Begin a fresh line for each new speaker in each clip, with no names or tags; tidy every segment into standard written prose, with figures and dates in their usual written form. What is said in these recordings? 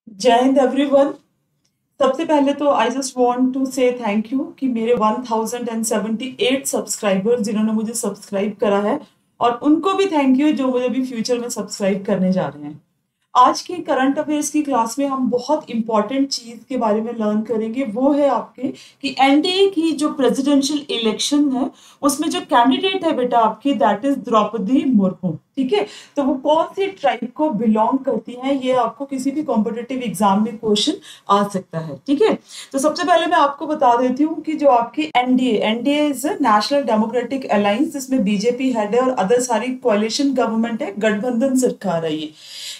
जय हिंद एवरीवन। सबसे पहले तो आई जस्ट वांट टू से थैंक यू कि मेरे 1078 सब्सक्राइबर्स जिन्होंने मुझे सब्सक्राइब करा है, और उनको भी थैंक यू जो मुझे भी फ्यूचर में सब्सक्राइब करने जा रहे हैं। आज की करंट अफेयर्स की क्लास में हम बहुत इंपॉर्टेंट चीज के बारे में लर्न करेंगे। वो है आपके कि एनडीए की जो प्रेसिडेंशियल इलेक्शन है उसमें जो कैंडिडेट है बेटा आपकी, दैट इज द्रौपदी मुर्मू। ठीक है, तो वो कौन सी ट्राइब को बिलोंग करती है, ये आपको किसी भी कॉम्पिटेटिव एग्जाम में क्वेश्चन आ सकता है। ठीक है, तो सबसे पहले मैं आपको बता देती हूँ कि जो आपकी NDA NDA is national democratic alliance, जिसमें बीजेपी हेड है और अदर सारी कोalition गवर्नमेंट है, गठबंधन सरकार है।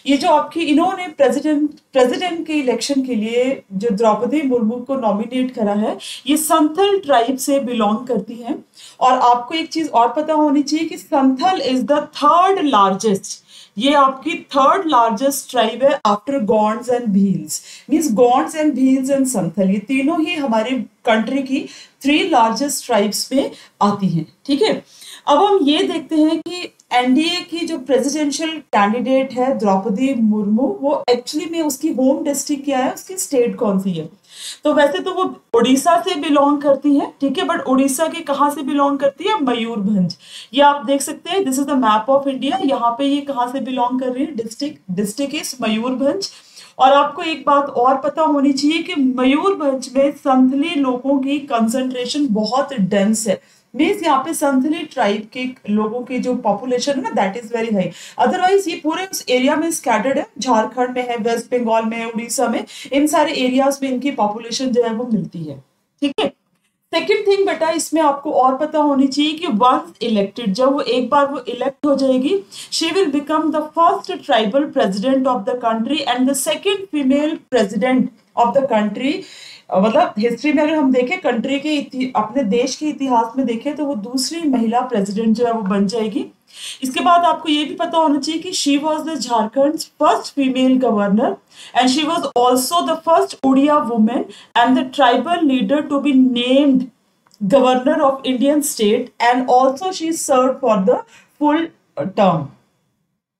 ये जो आपकी इन्होंने प्रेसिडेंट के इलेक्शन के लिए जो द्रौपदी मुर्मू को नॉमिनेट करा है, ये संथल ट्राइब से बिलोंग करती हैं। और आपको एक चीज और पता होनी चाहिए कि Santhal is the third largest, ये आपकी थर्ड लार्जेस्ट ट्राइब है after Gonds and Bhils. Means Gonds and Bhils and Santhal, ये तीनों ही हमारी कंट्री की 3 लार्जेस्ट ट्राइब्स में आती हैं। ठीक है, अब हम ये देखते हैं कि एनडीए की जो प्रेसिडेंशियल कैंडिडेट है द्रौपदी मुर्मू, वो एक्चुअली में उसकी होम डिस्ट्रिक्ट क्या है, उसकी स्टेट कौन सी है। तो वैसे तो वो उड़ीसा से बिलोंग करती है, ठीक है, बट उड़ीसा के कहाँ से बिलोंग करती है, मयूरभंज। ये आप देख सकते हैं, this is the map of India. यहाँ पे ये कहाँ से बिलोंग कर रही है, डिस्ट्रिक्ट इज मयूरभंज। और आपको एक बात और पता होनी चाहिए कि मयूरभंज में संथली लोगों की कंसंट्रेशन बहुत डेंस है। मीन्स यहाँ पे संथली ट्राइब के लोगों की जो पॉपुलेशन है ना, that is very high. Otherwise ये पूरे उस एरिया में स्कैटर्ड है, झारखंड में है, वेस्ट बंगाल में है, उड़ीसा में, इन सारे एरियाज में इनकी पॉपुलेशन जो है वो मिलती है। ठीक है, सेकेंड थिंग बेटा इसमें आपको और पता होनी चाहिए कि वंस इलेक्टेड, जब वो एक बार वो इलेक्ट हो जाएगी, she will become the first tribal president of the country and the second female president of the country. मतलब हिस्ट्री में अगर हम देखें, कंट्री के अपने देश के इतिहास में देखें, तो वो दूसरी महिला प्रेसिडेंट जो है वो बन जाएगी। इसके बाद आपको ये भी पता होना चाहिए कि she was the Jharkhand first female governor and she was also the first Odia women and the tribal leader to be named governor of Indian state and also she serve for the full term.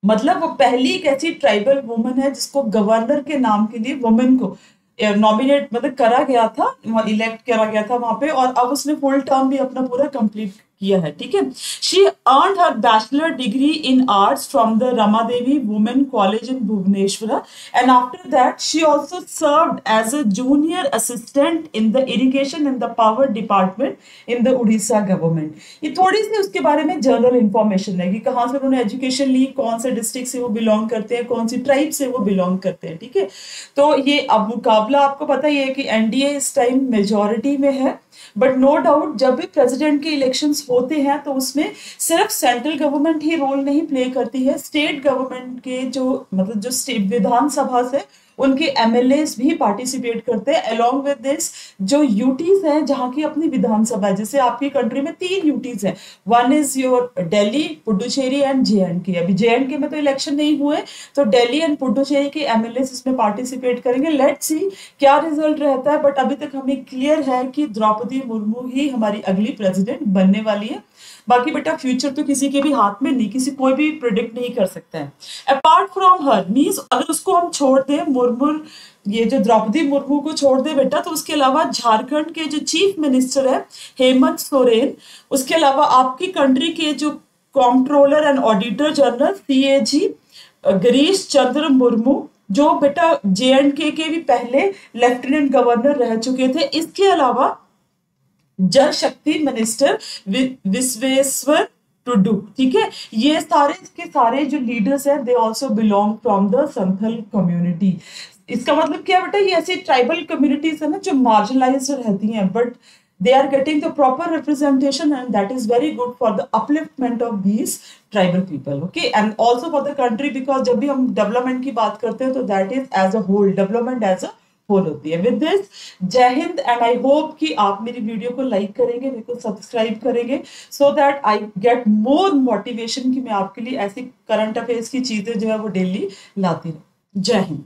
मतलब वो पहली एक ऐसी tribal woman है जिसको governor के नाम के लिए वुमेन को नॉमिनेट मतलब करा गया था, इलेक्ट करा गया था वहां पे, और अब उसने फुल टर्म भी अपना पूरा कंप्लीट किया है। ठीक है, she earned her bachelor degree in arts from the Ramadevi women college in Bhubaneswar and after that she also served as a junior assistant in the irrigation and the power department in the Orissa government. ये थोड़ी सी उसके बारे में general information है कि कहाँ से उन्होंने एजुकेशन ली, कौन से डिस्ट्रिक्ट से वो बिलोंग करते हैं, कौन सी ट्राइब से वो बिलोंग करते हैं। ठीक है, तो ये अब मुकाबला आपको पता ही है कि एनडीए इस टाइम मेजोरिटी में है, बट नो डाउट जब भी प्रेसिडेंट के इलेक्शंस होते हैं तो उसमें सिर्फ सेंट्रल गवर्नमेंट ही रोल नहीं प्ले करती है, स्टेट गवर्नमेंट के जो मतलब जो स्टेट विधानसभा से उनके एमएलएस भी पार्टिसिपेट करते हैं। अलोंग विद दिस जो यूटीज है, जहाँ की अपनी विधानसभा है, जैसे आपकी कंट्री में 3 यूटीज है, one is your Delhi, Puducherry and J&K. अभी जेएंडके में तो इलेक्शन नहीं हुए, तो दिल्ली एंड पुडुचेरी के एमएलएस इसमें पार्टिसिपेट करेंगे। लेट्स सी क्या रिजल्ट रहता है, बट अभी तक हमें क्लियर है कि द्रौपदी मुर्मू ही हमारी अगली प्रेसिडेंट बनने वाली है। बाकी बेटा फ्यूचर तो किसी के भी हाथ में नहीं, किसी कोई भी प्रिडिक्ट नहीं कर सकता है अपार्ट फ्रॉम हर। मीन्स अगर उसको हम छोड़ दें, मुर्मू, ये जो द्रौपदी मुर्मू को छोड़ दे बेटा, तो उसके अलावा झारखंड के जो चीफ मिनिस्टर है हेमंत सोरेन, उसके अलावा आपकी कंट्री के जो comptroller and auditor general CAG Girish Chandra Murmu, जो बेटा जेएंडके के भी पहले लेफ्टिनेंट गवर्नर रह चुके थे, इसके अलावा जल शक्ति मिनिस्टर विश्वेश्वर टुडू। ठीक है, ये सारे के सारे जो लीडर्स हैं, they also belong from the Santhal community. इसका मतलब क्या बेटा, ये ऐसी ट्राइबल कम्युनिटीज है ना जो मार्जिनलाइज्ड रहती हैं, but they are getting the proper representation and that is very good for the upliftment of these tribal people, okay, and also for the country, because जब भी हम डेवलपमेंट की बात करते हैं तो that is as a whole, development as a whole होती है। विद दिस जय हिंद, एंड आई होप कि आप मेरी वीडियो को लाइक करेंगे, मेरे को सब्सक्राइब करेंगे, so that I get more motivation कि मैं आपके लिए ऐसी करंट अफेयर्स की चीजें जो है वो डेली लाती रहूं। जय हिंद।